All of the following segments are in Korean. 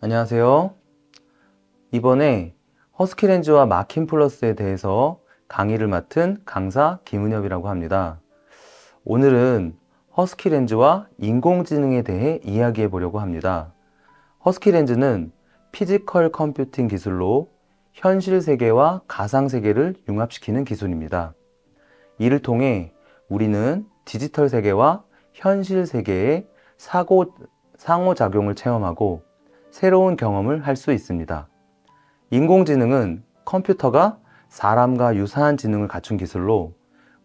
안녕하세요. 이번에 허스키렌즈와 마킹플러스에 대해서 강의를 맡은 강사 김은엽이라고 합니다. 오늘은 허스키렌즈와 인공지능에 대해 이야기해 보려고 합니다. 허스키렌즈는 피지컬 컴퓨팅 기술로 현실 세계와 가상 세계를 융합시키는 기술입니다. 이를 통해 우리는 디지털 세계와 현실 세계의 상호작용을 체험하고 새로운 경험을 할 수 있습니다. 인공지능은 컴퓨터가 사람과 유사한 지능을 갖춘 기술로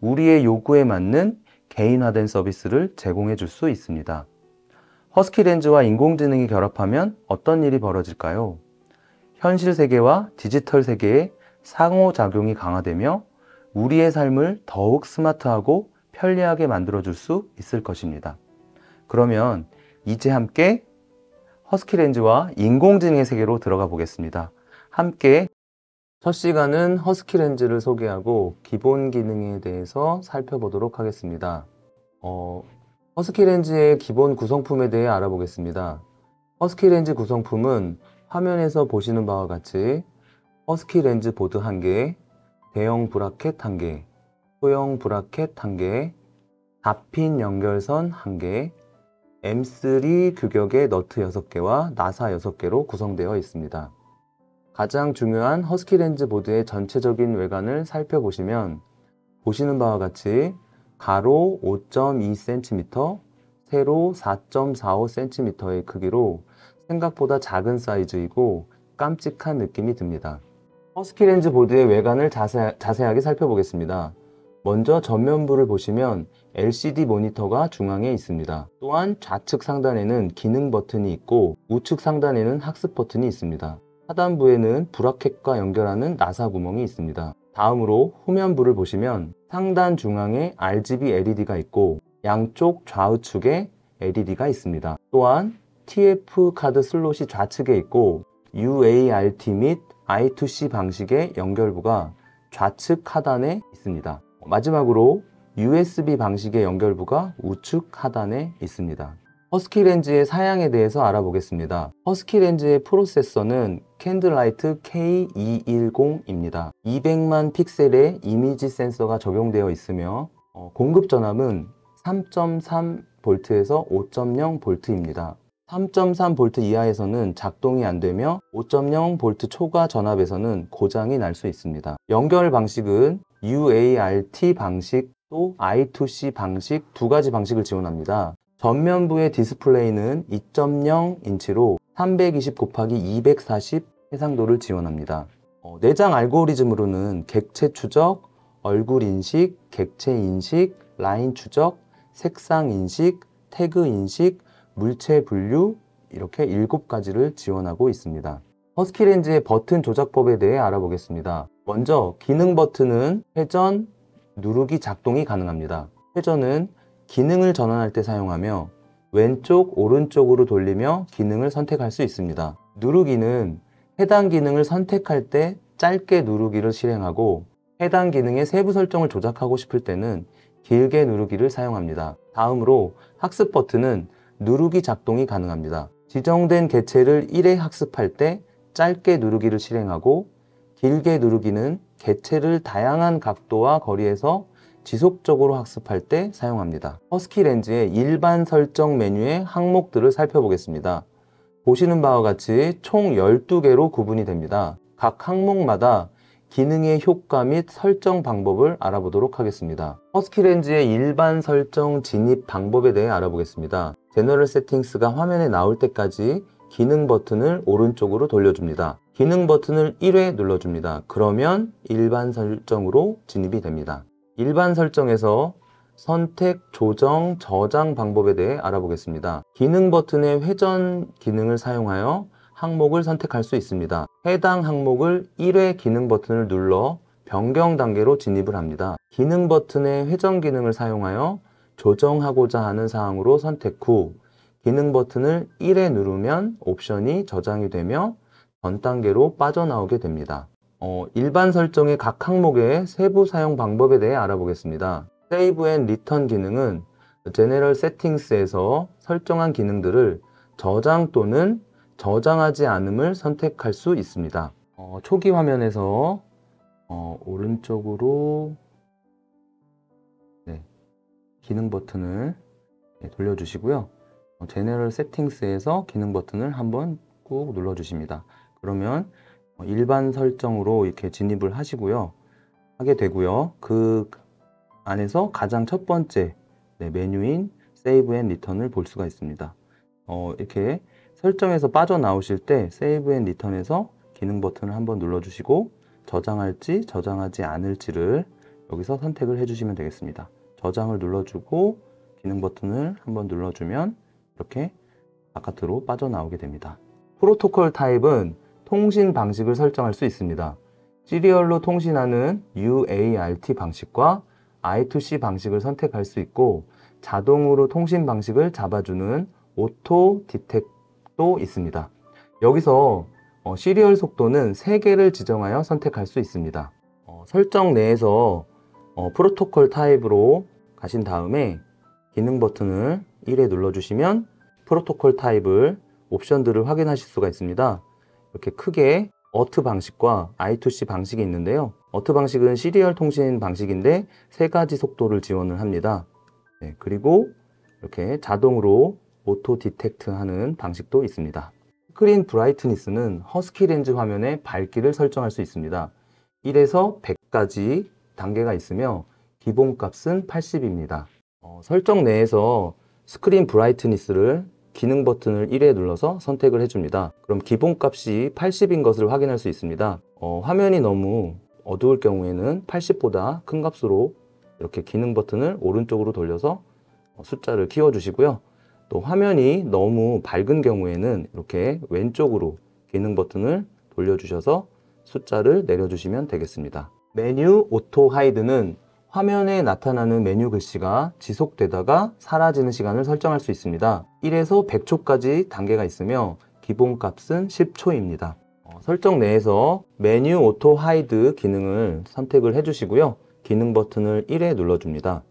우리의 요구에 맞는 개인화된 서비스를 제공해 줄 수 있습니다. 허스키렌즈와 인공지능이 결합하면 어떤 일이 벌어질까요? 현실 세계와 디지털 세계의 상호작용이 강화되며 우리의 삶을 더욱 스마트하고 편리하게 만들어 줄 수 있을 것입니다. 그러면 이제 함께 허스키렌즈와 인공지능의 세계로 들어가 보겠습니다. 함께 첫 시간은 허스키렌즈를 소개하고 기본 기능에 대해서 살펴보도록 하겠습니다. 허스키렌즈의 기본 구성품에 대해 알아보겠습니다. 허스키렌즈 구성품은 화면에서 보시는 바와 같이 허스키렌즈 보드 1개, 대형 브라켓 1개, 소형 브라켓 1개, 4핀 연결선 1개, M3 규격의 너트 6개와 나사 6개로 구성되어 있습니다. 가장 중요한 허스키렌즈 보드의 전체적인 외관을 살펴보시면 보시는 바와 같이 가로 5.2cm, 세로 4.45cm의 크기로 생각보다 작은 사이즈이고 깜찍한 느낌이 듭니다. 허스키렌즈 보드의 외관을 자세하게 살펴보겠습니다. 먼저 전면부를 보시면 LCD 모니터가 중앙에 있습니다. 또한 좌측 상단에는 기능 버튼이 있고 우측 상단에는 학습 버튼이 있습니다. 하단부에는 브라켓과 연결하는 나사 구멍이 있습니다. 다음으로 후면부를 보시면 상단 중앙에 RGB LED가 있고 양쪽 좌우측에 LED가 있습니다. 또한 TF 카드 슬롯이 좌측에 있고 UART 및 I2C 방식의 연결부가 좌측 하단에 있습니다. 마지막으로 USB 방식의 연결부가 우측 하단에 있습니다. 허스키렌즈의 사양에 대해서 알아보겠습니다. 허스키렌즈의 프로세서는 캔들라이트 K210입니다. 200만 픽셀의 이미지 센서가 적용되어 있으며 공급 전압은 3.3V에서 5.0V입니다. 3.3V 이하에서는 작동이 안 되며 5.0V 초과 전압에서는 고장이 날 수 있습니다. 연결 방식은 UART 방식 또 I2C 방식 두 가지 방식을 지원합니다. 전면부의 디스플레이는 2.0인치로 320/240 해상도를 지원합니다. 내장 알고리즘으로는 객체 추적, 얼굴 인식, 객체 인식, 라인 추적, 색상 인식, 태그 인식, 물체 분류 이렇게 7가지를 지원하고 있습니다. 허스키렌즈의 버튼 조작법에 대해 알아보겠습니다. 먼저 기능 버튼은 회전, 누르기 작동이 가능합니다. 회전은 기능을 전환할 때 사용하며 왼쪽, 오른쪽으로 돌리며 기능을 선택할 수 있습니다. 누르기는 해당 기능을 선택할 때 짧게 누르기를 실행하고 해당 기능의 세부 설정을 조작하고 싶을 때는 길게 누르기를 사용합니다. 다음으로 학습 버튼은 누르기 작동이 가능합니다. 지정된 개체를 1회 학습할 때 짧게 누르기를 실행하고 길게 누르기는 개체를 다양한 각도와 거리에서 지속적으로 학습할 때 사용합니다. 허스키렌즈의 일반 설정 메뉴의 항목들을 살펴보겠습니다. 보시는 바와 같이 총 12개로 구분이 됩니다. 각 항목마다 기능의 효과 및 설정 방법을 알아보도록 하겠습니다. 허스키렌즈의 일반 설정 진입 방법에 대해 알아보겠습니다. 제너럴 세팅스가 화면에 나올 때까지 기능 버튼을 오른쪽으로 돌려줍니다. 기능 버튼을 1회 눌러줍니다. 그러면 일반 설정으로 진입이 됩니다. 일반 설정에서 선택, 조정, 저장 방법에 대해 알아보겠습니다. 기능 버튼의 회전 기능을 사용하여 항목을 선택할 수 있습니다. 해당 항목을 1회 기능 버튼을 눌러 변경 단계로 진입을 합니다. 기능 버튼의 회전 기능을 사용하여 조정하고자 하는 사항으로 선택 후 기능 버튼을 1회 누르면 옵션이 저장이 되며 전 단계로 빠져나오게 됩니다. 일반 설정의 각 항목의 세부 사용 방법에 대해 알아보겠습니다. Save and Return 기능은 제너럴 세팅스에서 설정한 기능들을 저장 또는 저장하지 않음을 선택할 수 있습니다. 초기 화면에서 오른쪽으로 기능 버튼을 돌려주시고요. 제너럴 세팅스에서 기능 버튼을 한번 꾹 눌러주십니다. 그러면 일반 설정으로 이렇게 진입을 하게 되고요. 그 안에서 가장 첫 번째 메뉴인 세이브 앤 리턴을 볼 수가 있습니다. 이렇게 설정에서 빠져나오실 때 세이브 앤 리턴에서 기능 버튼을 한번 눌러주시고 저장할지 저장하지 않을지를 여기서 선택을 해주시면 되겠습니다. 저장을 눌러주고 기능 버튼을 한번 눌러주면 이렇게 바깥으로 빠져나오게 됩니다. 프로토콜 타입은 통신 방식을 설정할 수 있습니다. 시리얼로 통신하는 UART 방식과 I2C 방식을 선택할 수 있고 자동으로 통신 방식을 잡아주는 오토 디텍도 있습니다. 여기서 시리얼 속도는 3개를 지정하여 선택할 수 있습니다. 설정 내에서 프로토콜 타입으로 가신 다음에 기능 버튼을 1에 눌러주시면 프로토콜 타입을 옵션들을 확인하실 수가 있습니다. 이렇게 크게 어트 방식과 I2C 방식이 있는데요. 어트 방식은 시리얼 통신 방식인데 3가지 속도를 지원을 합니다. 그리고 이렇게 자동으로 오토 디텍트 하는 방식도 있습니다. 스크린 브라이트니스는 허스키 렌즈 화면의 밝기를 설정할 수 있습니다. 1에서 100까지 단계가 있으며 기본값은 80입니다. 설정 내에서 스크린 브라이트니스를 기능 버튼을 1에 눌러서 선택을 해줍니다. 그럼 기본값이 80인 것을 확인할 수 있습니다. 화면이 너무 어두울 경우에는 80보다 큰 값으로 이렇게 기능 버튼을 오른쪽으로 돌려서 숫자를 키워주시고요. 또 화면이 너무 밝은 경우에는 이렇게 왼쪽으로 기능 버튼을 돌려주셔서 숫자를 내려주시면 되겠습니다. 메뉴 오토 하이드는 화면에 나타나는 메뉴 글씨가 지속되다가 사라지는 시간을 설정할 수 있습니다. 1에서 100초까지 단계가 있으며 기본값은 10초입니다. 설정 내에서 메뉴 오토 하이드 기능을 선택을 해주시고요. 기능 버튼을 1에 눌러줍니다.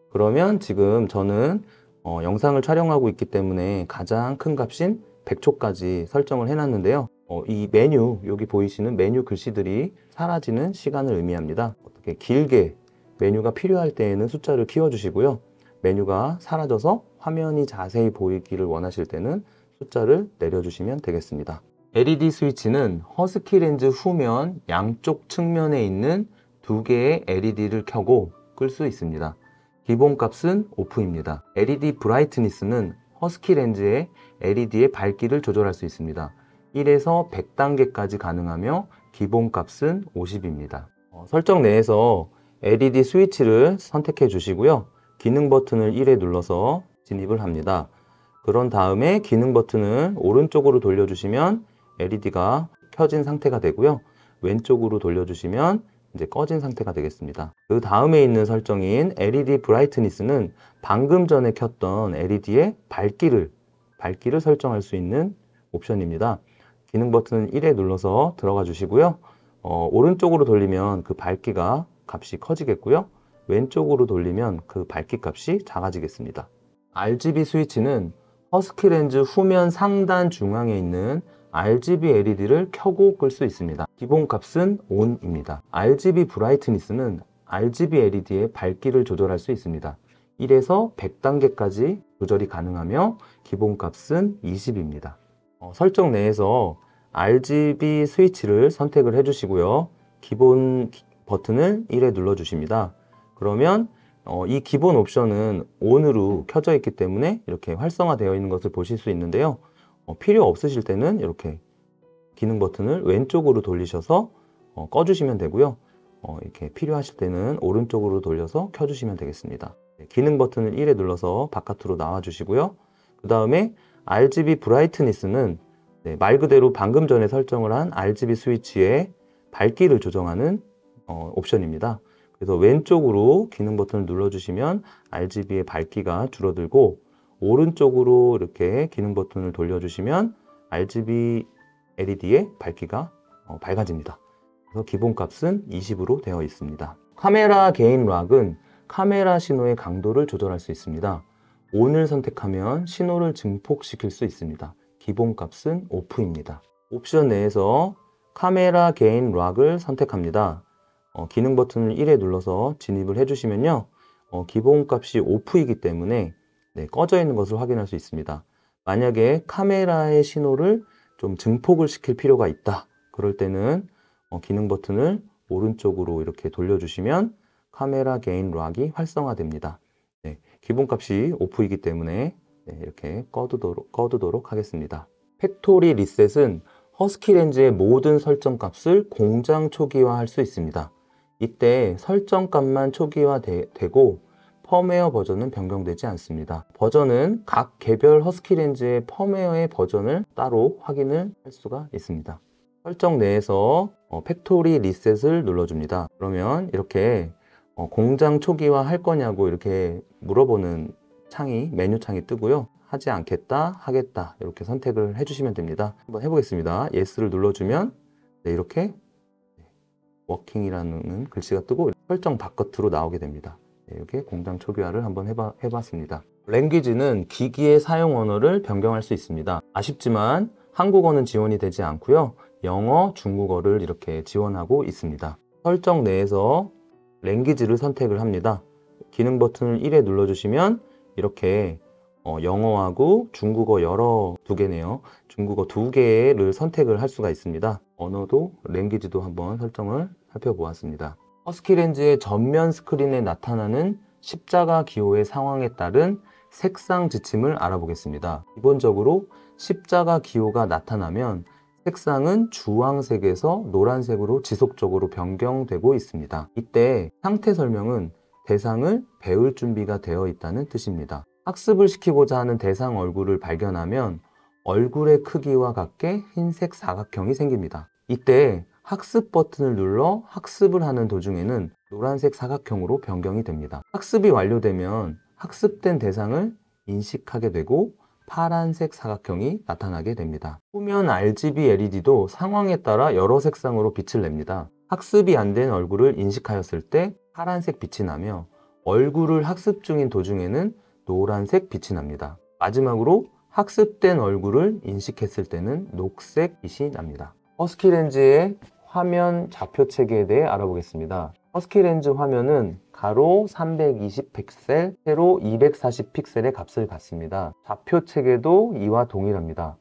그러면 지금 저는 영상을 촬영하고 있기 때문에 가장 큰 값인 100초까지 설정을 해놨는데요. 이 메뉴, 여기 보이시는 메뉴 글씨들이 사라지는 시간을 의미합니다. 어떻게 길게 메뉴가 필요할 때에는 숫자를 키워주시고요. 메뉴가 사라져서 화면이 자세히 보이기를 원하실 때는 숫자를 내려주시면 되겠습니다. LED 스위치는 허스키 렌즈 후면 양쪽 측면에 있는 2개의 LED를 켜고 끌 수 있습니다. 기본값은 오프입니다. LED 브라이트니스는 허스키 렌즈의 LED의 밝기를 조절할 수 있습니다. 1에서 100단계까지 가능하며 기본값은 50입니다. 설정 내에서 LED 스위치를 선택해 주시고요. 기능 버튼을 1에 눌러서 진입을 합니다. 그런 다음에 기능 버튼을 오른쪽으로 돌려주시면 LED가 켜진 상태가 되고요. 왼쪽으로 돌려주시면 이제 꺼진 상태가 되겠습니다. 그 다음에 있는 설정인 LED 브라이트니스는 방금 전에 켰던 LED의 밝기를 설정할 수 있는 옵션입니다. 기능 버튼 1에 눌러서 들어가 주시고요. 오른쪽으로 돌리면 그 밝기가 값이 커지겠고요. 왼쪽으로 돌리면 그 밝기 값이 작아지겠습니다. RGB 스위치는 허스키 렌즈 후면 상단 중앙에 있는 RGB LED를 켜고 끌 수 있습니다. 기본값은 ON입니다. RGB 브라이트니스는 RGB LED의 밝기를 조절할 수 있습니다. 1에서 100단계까지 조절이 가능하며 기본값은 20입니다. 설정 내에서 RGB 스위치를 선택을 해주시고요. 기본 버튼을 1에 눌러주십니다. 그러면 이 기본 옵션은 ON으로 켜져 있기 때문에 이렇게 활성화되어 있는 것을 보실 수 있는데요. 필요 없으실 때는 이렇게 기능 버튼을 왼쪽으로 돌리셔서 꺼주시면 되고요. 이렇게 필요하실 때는 오른쪽으로 돌려서 켜주시면 되겠습니다. 기능 버튼을 1에 눌러서 바깥으로 나와 주시고요. 그 다음에 RGB 브라이트니스는 말 그대로 방금 전에 설정을 한 RGB 스위치의 밝기를 조정하는 옵션입니다. 그래서 왼쪽으로 기능 버튼을 눌러주시면 RGB의 밝기가 줄어들고 오른쪽으로 이렇게 기능 버튼을 돌려주시면 RGB LED의 밝기가 밝아집니다. 그래서 기본값은 20으로 되어 있습니다. 카메라 게인 락은 카메라 신호의 강도를 조절할 수 있습니다. ON을 선택하면 신호를 증폭시킬 수 있습니다. 기본값은 오프입니다. 옵션 내에서 카메라 게인 락을 선택합니다. 기능 버튼을 1에 눌러서 진입을 해주시면요. 기본값이 오프이기 때문에 꺼져 있는 것을 확인할 수 있습니다. 만약에 카메라의 신호를 좀 증폭을 시킬 필요가 있다. 그럴 때는 기능 버튼을 오른쪽으로 이렇게 돌려주시면 카메라 게인 락이 활성화됩니다. 기본값이 오프이기 때문에 이렇게 꺼두도록 하겠습니다. 팩토리 리셋은 허스키 렌즈의 모든 설정 값을 공장 초기화할 수 있습니다. 이때 설정 값만 초기화되고 펌웨어 버전은 변경되지 않습니다. 버전은 각 개별 허스키 렌즈의 펌웨어의 버전을 따로 확인을 할 수가 있습니다. 설정 내에서 팩토리 리셋을 눌러줍니다. 그러면 이렇게 공장 초기화 할 거냐고 이렇게 물어보는 메뉴 창이 뜨고요. 하지 않겠다, 하겠다 이렇게 선택을 해주시면 됩니다. 한번 해보겠습니다. Yes를 눌러주면 이렇게 워킹이라는 글씨가 뜨고 설정 바깥으로 나오게 됩니다. 이렇게 공장 초기화를 한번 해봤습니다. 랭귀지는 기기의 사용 언어를 변경할 수 있습니다. 아쉽지만 한국어는 지원이 되지 않고요. 영어, 중국어를 이렇게 지원하고 있습니다. 설정 내에서 랭귀지를 선택을 합니다. 기능 버튼을 1에 눌러주시면 이렇게 영어하고 중국어 두 개네요. 중국어 2개를 선택을 할 수가 있습니다. 언어도 랭귀지도 한번 설정을 살펴보았습니다. 허스키 렌즈의 전면 스크린에 나타나는 십자가 기호의 상황에 따른 색상 지침을 알아보겠습니다. 기본적으로 십자가 기호가 나타나면 색상은 주황색에서 노란색으로 지속적으로 변경되고 있습니다. 이때 상태 설명은 대상을 배울 준비가 되어 있다는 뜻입니다. 학습을 시키고자 하는 대상 얼굴을 발견하면 얼굴의 크기와 같게 흰색 사각형이 생깁니다. 이때 학습 버튼을 눌러 학습을 하는 도중에는 노란색 사각형으로 변경이 됩니다. 학습이 완료되면 학습된 대상을 인식하게 되고 파란색 사각형이 나타나게 됩니다. 후면 RGB LED도 상황에 따라 여러 색상으로 빛을 냅니다. 학습이 안 된 얼굴을 인식하였을 때 파란색 빛이 나며 얼굴을 학습 중인 도중에는 노란색 빛이 납니다. 마지막으로 학습된 얼굴을 인식했을 때는 녹색 빛이 납니다. 허스키 렌즈의 화면 좌표 체계에 대해 알아보겠습니다. 허스키 렌즈 화면은 가로 320 픽셀, 세로 240 픽셀의 값을 갖습니다. 좌표 체계도 이와 동일합니다.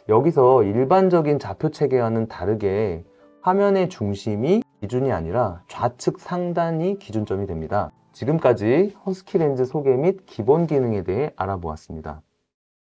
여기서 일반적인 좌표 체계와는 다르게 화면의 중심이 기준이 아니라 좌측 상단이 기준점이 됩니다. 지금까지 허스키 렌즈 소개 및 기본 기능에 대해 알아보았습니다.